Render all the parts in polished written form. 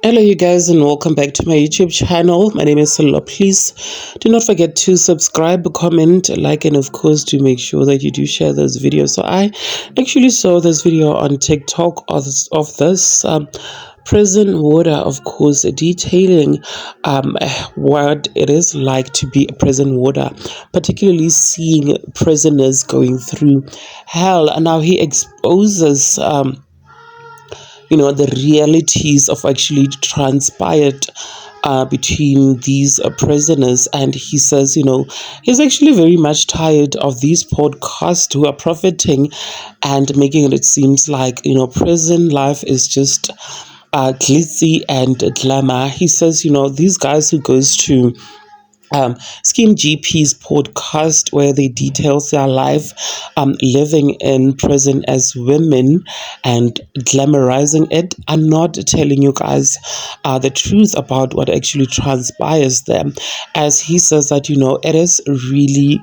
Hello, you guys, and welcome back to my YouTube channel. My name is Salo. Please do not forget to subscribe, comment, like, and of course, do make sure that you do share this video. So, I actually saw this video on TikTok of this prison warder, of course, detailing what it is like to be a prison warder, particularly seeing prisoners going through hell. And now he exposes. The realities of actually transpired between these prisoners. And he says, he's actually very much tired of these podcasts who are profiting and making it seems like, prison life is just glitzy and glamour. He says, these guys who goes to Scheme GP's podcast where they details their life living in prison as women and glamorizing it and not telling you guys the truth about what actually transpires there. As he says that, it is really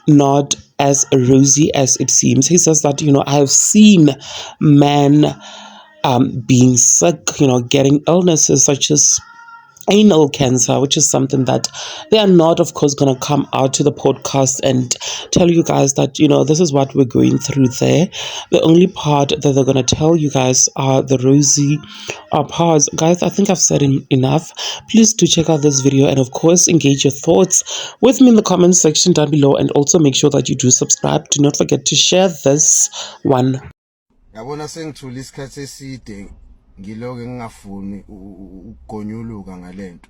not as rosy as it seems. He says that, I have seen men being sick, getting illnesses such as anal cancer, which is something that they are not, of course, going to come out to the podcast and tell you guys that, this is what we're going through there. The only part that they're going to tell you guys are the rosy parts. Guys, I think I've said enough. Please do check out this video and, of course, engage your thoughts with me in the comment section down below, and also make sure that you do subscribe. Do not forget to share this one. Yabona sengithula isikhathi eside ngiloke ngingafuni ukugonyuluka ngalento.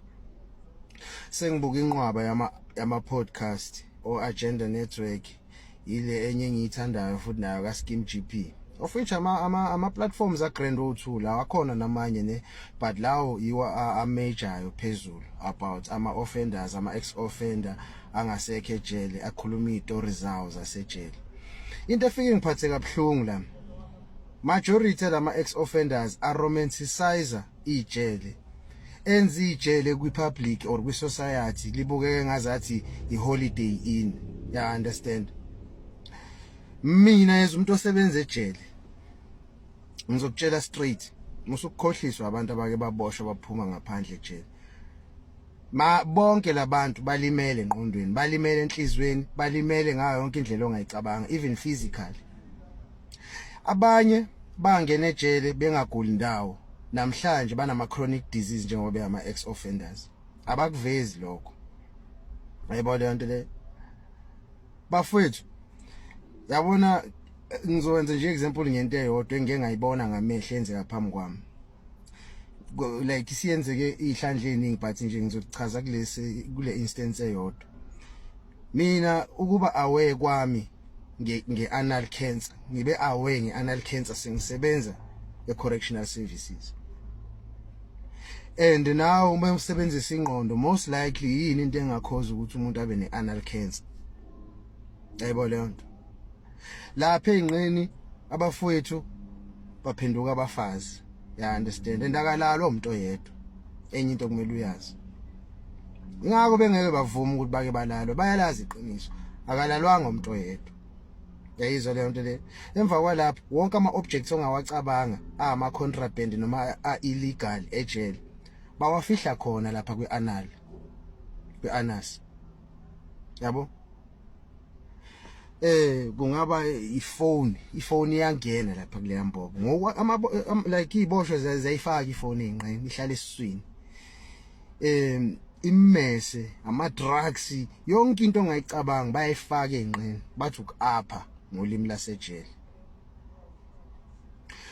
Sengibuka inqwaba yama podcast o Agenda Network ile enye engiyithandayo futhi nayo ka Scheme GP. Of which ama platforms a Grand O2 la akhona namanye ne, but lawo yiwa a major phezulu about ama offenders, ama ex offender angasekho ejele akhuluma izitori zawo zasejele. Into efike ngiphathe kabuhlungu la, majority lama ex-offenders are romanticizer ijele, enza ijele kwi-public or kwi-society libukeke ngazathi i-holiday inn. Ya understand? Mina as umuntu osebenza ejele ngizokutshela straight, musukukhohliswa abantu abake baboshwa baphuma ngaphandle ejele. Bonke labantu balimele engqondweni, balimele enhlizweni, balimele ngayo yonke indlela ongayicabanga, even physically. Abanye bangena ejele bengaguli ndawo, namhlanje banama chronic disease njengoba ama ex offenders. Abakuvezi lokho. Ayibona le nto le. Bafowethu, yabona ngizowenza nje example ngento eyodwa engeke ngayibona ngamehlo enzeka phambi kwami. Like siyenzeke ihlandle eningi but nje ngizochaza kule instance eyodwa. Mina ukuba aware kwami nge-anal cancer, ngibe aware nge-anal cancer sengisebenza e-correctional services. And now uma usebenzisa ingqondo, most likely yini into engakhoza ukuthi umuntu abe ne-anal cancer. Yayibona le nto. Lapha engqeni abafowethu baphenduka abafazi. Ya understand? Endakalalo umuntu oyedwa. Enye into kumele uyazi. Ngakho bengeke bavuma ukuthi bake balalwe, bayalazi iqiniso. Akalalwanga umuntu oyedwa. Yayizwa le nto le. Emva kwalapho wonke ama objects ongawacabanga ama contraband noma illegal ejele bawafihla khona lapha kwi-anal, kwi-anus. Yabo? Kungaba ifone iyangena lapha kule yambobo. Ngoku like iboshwe zayifaka ifone engqeni ihlala esiswini. Immese, ama drugs, yonke into ongayicabanga bayayifaka engqeni, bathi ukapha ngolimi lasejele.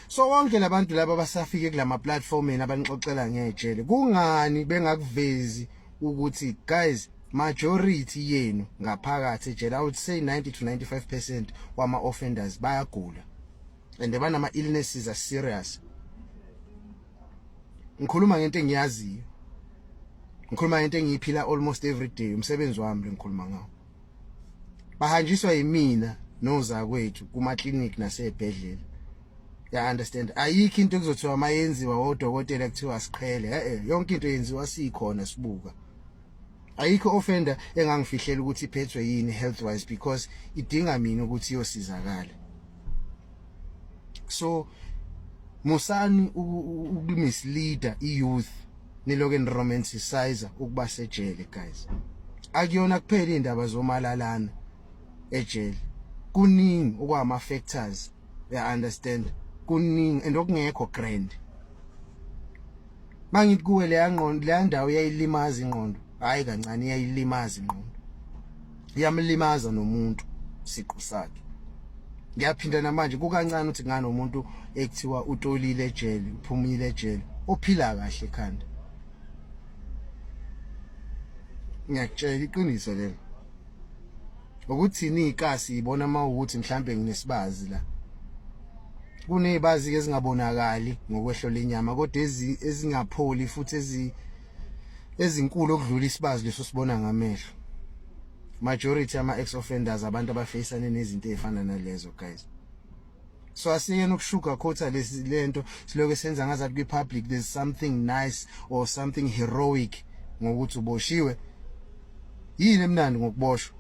So wonke labantu laba basafike kulama platformeni abanixoxela ngejele, kungani bengakuvezi ukuthi guys, majority yenu ngaphakathi ejele, I would say 90 to 95% wama offenders bayagula and banama illnesses are serious. Ngikhuluma ngento engiyaziyo, ngikhuluma ngento engiyiphila almost every day, umsebenzi wami ngikhuluma ngawo. Bahanjiswa yimina noza kwethu kuma clinic nasebhedlela. Ya understand? Ayikho into ekuzothiwa mayenziwa odokotela kuthiwa siqhele. Yonke into yenziwa sikhona sibuka. Ayikho offender engangifihlela ukuthi iphethwe yini health wise because idinga mina ukuthi iyosizakala. So musani ukumisleader youth niloke romanticizer ukuba sejele guys. Akuyona kuphela indaba zomalalana ejele, kuningi okwama factors, you understand, kuningi and okungekho grand. Mangithi kuwe le ngqondo, le ndawo iyayilimaza ingqondo, hayi kancane iyayilimaza ingqondo, iyamlimaza nomuntu siqu sakhe. Ngiyaphinda namanje kukancane ukuthi ngane umuntu ekuthiwa utolile ejele, uphumile ejele, ophila kahle ekhanda. Ngiyakutshela iqiniso lelo ukuthi ikasi ibona mawukuthi mhlambe nginesibazi la, kunezibazi ke ezingabonakali ngokwehlo lenyama kodwa ezingapholi futhi ezinkulu okudlula isibazi leso sibona ngamehlo. Majority ama ex offenders abantu abafacane nezinto ezifana nalezo guys. So asiyena ukushuga khotha lento siloke senza ngazathi kwi public there's something nice or something heroic ngokuthi uboshiwe. Yini emnandi ngokuboshwa?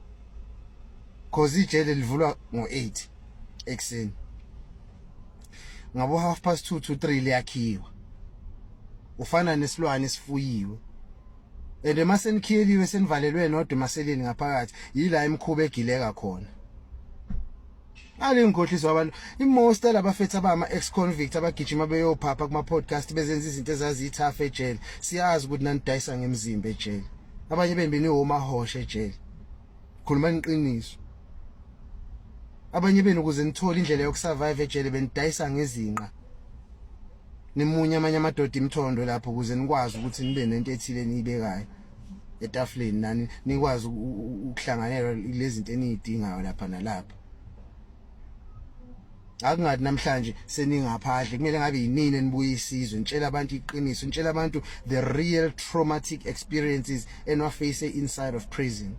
Cause ijele livulwa ngo8 ekseni. Ngabo 2:30 to 3 liyakhiwa. Ufana nesilwane esifuyiwe. And emasenkhiyeliwe senivalelwe nodwa emaseleni ngaphakathi yila imkhuba egileka khona. Ngikhohliswa abantu imost labafethu abama ex convict abagijima beyophapha kuma podcast bezenza izinto ezazithafa ejele. Siyazi ukuthi nanidayisa ngemzimba ejele. Abanye bembini omahosha ejele. Khuluma iqiniso. Abanye benu ukuze nithola indlela yokusurvive ejele benidayisa ngezinqa. Nimunye amanye amadoda imthondo lapho ukuze nikwazi ukuthi nibe nento ethile niyibekayo etafuleni nani nikwazi ukuhlanganela lezi zinto enizidingayo lapha nalapha. Akungathi namhlanje seningaphandle kumele ngabe yinini nibuye isizwe nitshela abantu iqiniso, nitshela abantu the real traumatic experiences enwaface inside of prison.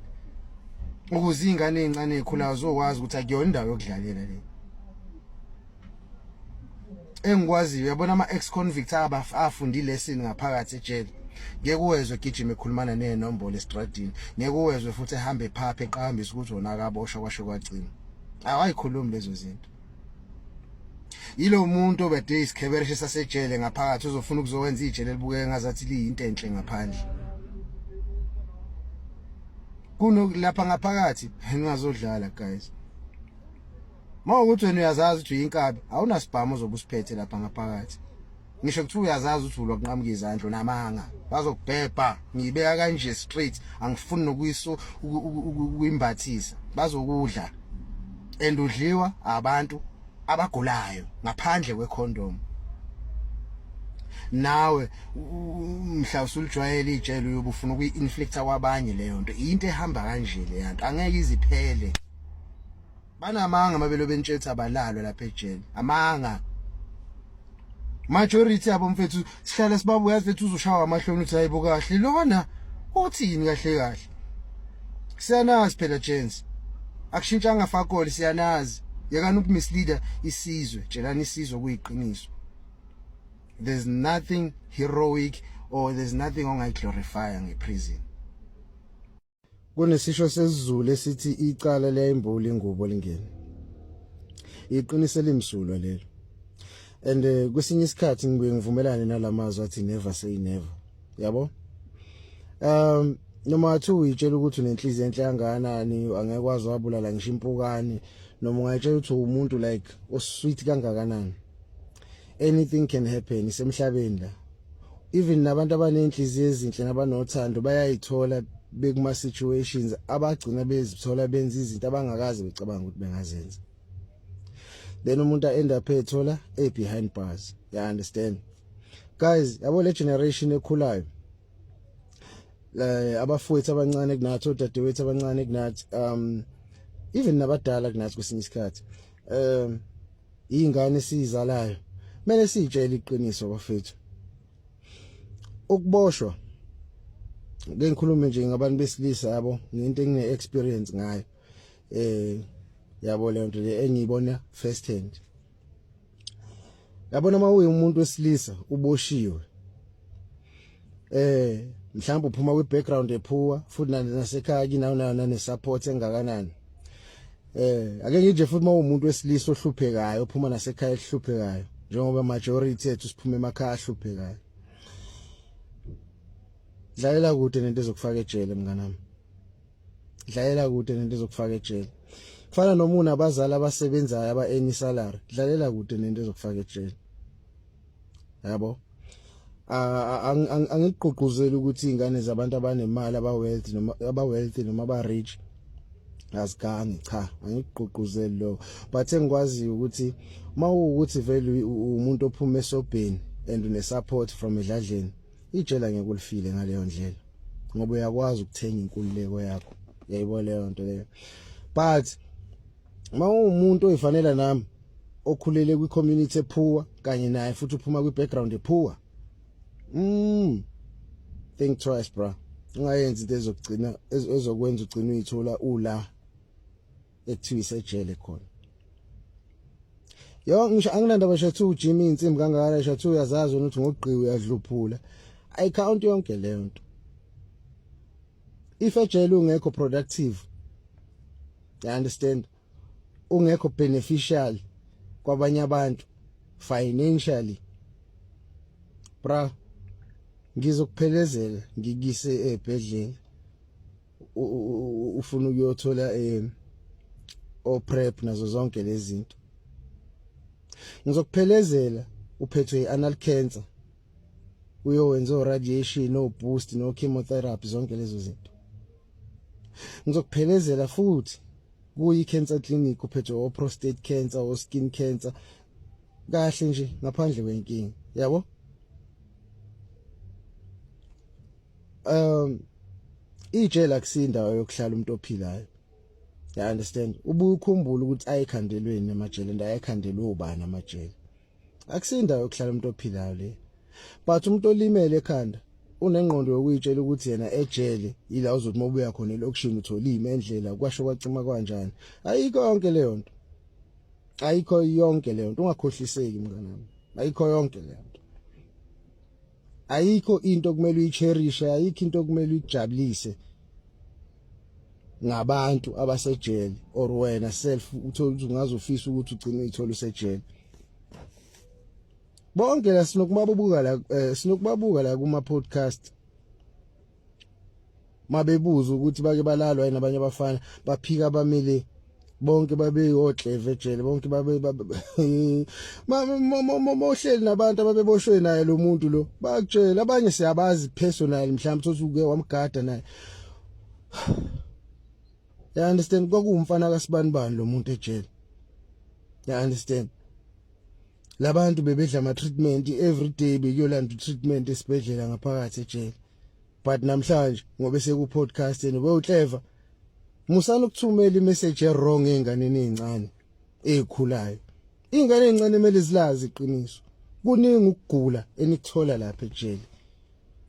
Ukuze ingane ezincane ezikhulayo zokwazi ukuthi akuyona indawo yokudlalela le. Engikwaziyo uyabona ama ex convict abafundi lesson ngaphakathi ejele. Ngeke uwezwe gijima ekhulumana nezinombolo estradini. Ngeke uwezwe futhi ehambe phapha eqhambisa ukuthi wona akaboshwa kwasho kwagcina. Awayikhulumi lezo zinto. Yilo muntu obede isikhebereshe sasejele ngaphakathi uzofuna ukuzowenza ijele libukeke ngazathi liyinto enhle ngaphandle. Kuno lapha ngaphakathi ningazodlala guys. Mawukuthi wena uyazazi ukuthi uyinkabi awunasibhamu ozobusiphethe lapha ngaphakathi. Ngisho ukuthi uyazazi ukuthi ulwa kunqamuka izandla namanga bazokubhebha ngibeka kanje straight angifuni nokuyiso ukuyimbathisa bazokudla and udliwa abantu abagulayo ngaphandle kwecondom. Nawe mhla usulijwayele ijele uyobufuna ukuyi-inflicta kwabanye leyo nto into ehamba kanje le yanto angeke iziphele. Banamanga mabelo bentshetsha abalalwa lapha ejele amanga. Majority abo mfethu sihlala sibabu yazi lethu uzoshawa amahloni uthi hayibo kahle lona uthini kahle kahle. Siyanazi phela gents. Akushintshanga fakoli siyanazi. Yakani ukumisleader isizwe, tshelani isizwe kuyiqiniso. There's nothing heroic or there's nothing ongayiglorify ngeprison. Kunesisho sesizulu esithi icala leyimbuli ingubo lingene. Iqiniso limsulwa lelo. And kwesinye isikhathi ngibuye ngivumelane nalamazwi athi never say never. Yabo? Noma athi uyitshela ukuthi unenhliziyo enhle kangakanani angekwazi wabulala ngisho impukane noma ungayitshela ukuthi umuntu like osweet kangakanani. Anything can happen isemhlabeni la. Even nabantu abanenhliziyo ezinhle nabanothando bayayithola bekuma situations abagcina bezithola benza izinto abangakazi becabanga ukuthi bengazenza. Then umuntu end up ethola behind bars. You understand? Guys, yabo le generation ekhulayo. Abafowethu abancane kunathi odadewethu abancane kunathi even nabadala kunathi kwesinye isikhathi ingane esizalayo kumele sitshele iqiniso bafethu. Ukuboshwa ngeke ngikhulume nje ngabantu besilisa yabo ngento engine experience ngayo yabo le nto le engiyibona first hand. Yabona mawuye umuntu wesilisa uboshiwe mhlawumbe uphuma kwi background ephuwa futhi nasekhaya kinawo nane support engakanani. Ake nje futhi mawumuntu wesilisa ohluphekayo uphuma nasekhaya ehluphekayo njengoba majority ethu siphume emakhaya ahluphekayo. Dlalela kude nento ezokufaka ejele mnganami. Dlalela kude nento ezokufaka ejele. Kufana noma unabazali abasebenzayo aba-earn salary, dlalela kude nento ezokufaka ejele. Yabo? Angigqugquzeli ukuthi ingane zabantu abanemali aba-wealthy noma aba-rich azigangi, cha, angigqugquzeli lo. But engikwaziyo ukuthi mawukuthi vele umuntu ophuma esobheni and une-support from edladleni, ijela ngeke ulifile ngaleyo ndlela ngoba uyakwazi ukuthenga inkululeko yakho. Yayibona leyo nto leyo. But mawumuntu oyifanela nami okhulele kwi-community epoor kanye naye futhi uphuma kwi-background epoor, think twice bra. Ungayenzi into ezokwenza ugcina uyithola ula ekuthiwa isejele khona. Ngisho angilanda bashathu ujimmy insimbi kangaka shathu uyazazi ukuthi ngogqiwe uyadluphula. Ayicount yonke leyo nto. If ejele ungekho productive, you understand, ungekho beneficial kwabanye abantu financially, bra, ngizokuphelezela ngikise ebhedlela ufuna ukuyothola o-prep nazo zonke lezi zinto. Ngizokuphelezela uphethwe i-anal cancer uyowenza o-radiation, no-boost, no-chemotherapy, zonke lezo zinto. Ngizokuphelezela futhi kuyi-cancer clinic uphethwe o-prostate cancer, o-skin cancer, kahle nje ngaphandle kwenkinga, yabo? Ijele akusindawo yokuhlala umuntu ophilayo. You understand? Ubuye ukhumbule ukuthi ayikhandelweni amajele and ayikhandelwe ubani amajele. Akusindawo yokuhlala umuntu ophilayo le. But umuntu olimele ekhanda unengqondo yokuyitshela ukuthi yena ejele ila uzothi mobuya khona elokishini uthola imendlela kwasho kwacima kanjani. Ayikho yonke leyo nto. Ayikho yonke leyo nto. Ungakhohliseki mnganami. Ayikho yonke leyo nto. Ayikho into kumele uyicherishe, ayikho into kumele uyijabulise ngabantu abasejele or wena self uthola ukuthi ungazofisa ukuthi ugcine uyithola usejele. Bonke la sinokubabuka la kuma podcast mabebuza ukuthi bake balalwa yini abanye abafana baphika bamile bonke babe ohleve ejele bonke babe mohleli nabantu ababeboshwe naye lo muntu lo bakutshela abanye siyabazi personal mhlawumbe uthi uke wamgada naye. You understand? Kwakuwumfana kaSibanibani lo muntu ejele. You understand? Labantu bebedla ama treatment every day, bekuyolanda treatment esibhedlela ngaphakathi ejele. But namhlanje ngobe seku podcast yena bewuclever, musana ukuthumela imessage wrong enganeni ezincane ezikhulayo. Ingane ezincane emele zilazi iqiniso. Kuningi ukugula enikuthola lapha ejele.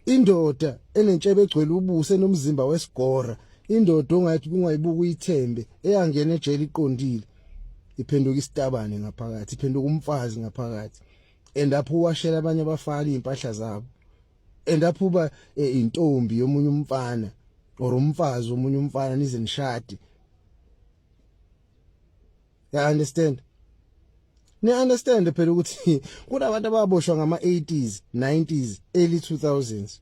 Indoda enentshebe egcwele ubuso enomzimba wesigora, indoda ongathi kungayibuka uyithembe, eyangena ejele iqondile, iphenduka isitabane ngaphakathi, iphenduka umfazi ngaphakathi. Endapho uwashela abanye abafana impahla zabo. Endapho uba intombi yomunye umfana or umfazi womunye umfana nize nishade. You understand? Ni understand phela ukuthi kunabantu ababoshwa ngama-80s, 90s, early 2000s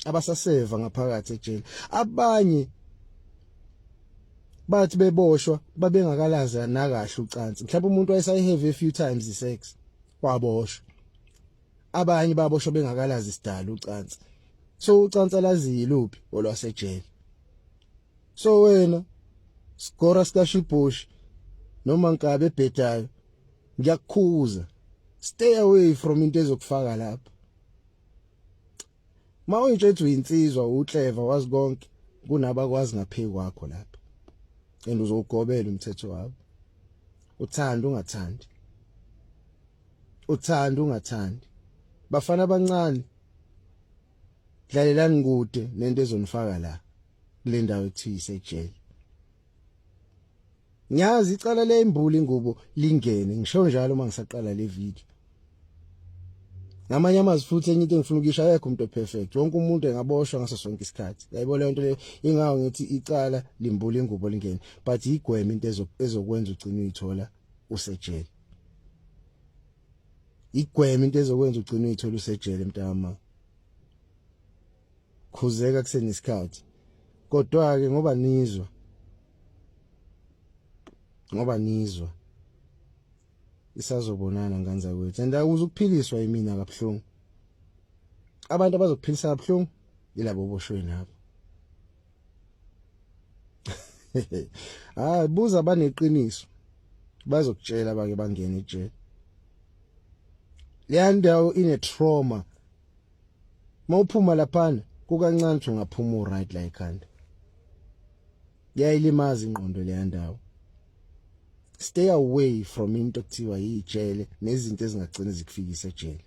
abasaseva ngaphakathi ejele. Abanye bathi beboshwa babengakalazi nakahle ucansi. Mhlawumbe umuntu wayesayihave a few times isex waboshwa. Abanye baboshwa bengakalazi isidala ucansi. So ucansi alazi luphi olwasejele. So wena sigora sikashibhoshi noma nkabe ebhedayo ngiyakukhuza, stay away from into ezokufaka lapha. Mawuyitshethu insizwa uclever wazi konke kunabakwazi ngapheki kwakho lapha. And uzogobela umthetho wabo. Uthanda ungathandi. Uthanda ungathandi. Bafana abancane dlalelani kude nento ezonifaka la kule ndawo ekuthiwa isejele. Ngiyazi icala le imbuli ingubo lingene, ngisho njalo uma ngisaqala le video. Ngamanye amazwi futhi enye into engifuna ukuyisho ayekho umuntu perfect. Wonke umuntu engaboshwa ngaso sonke isikhathi. Yayibona lento le ingawo ngithi icala limbuli ingubo lingene, but igweme into ezokwenza ugcine uyithola usejele. igwema into ezokwenza ugcina uyithola usejele mntama. Khuzeka kusenesikhathi. Kodwa ke ngoba nizwa isazobonana nganza kwethu and akuze ukuphiliswa yimina kabuhlungu. Abantu abazokuphilisa kabuhlungu yilabo boshweni apho. Buza baneqiniso bazokutshela bake bangena ejele. Le ndawo ine trauma. Mawuphuma laphana kukancane ukuthi ungaphuma right la ekhanda. Yayilimaza ingqondo le ndawo. Stay away from into ekuthiwa yijele nezinto ezingagcina zikufikisa ejele.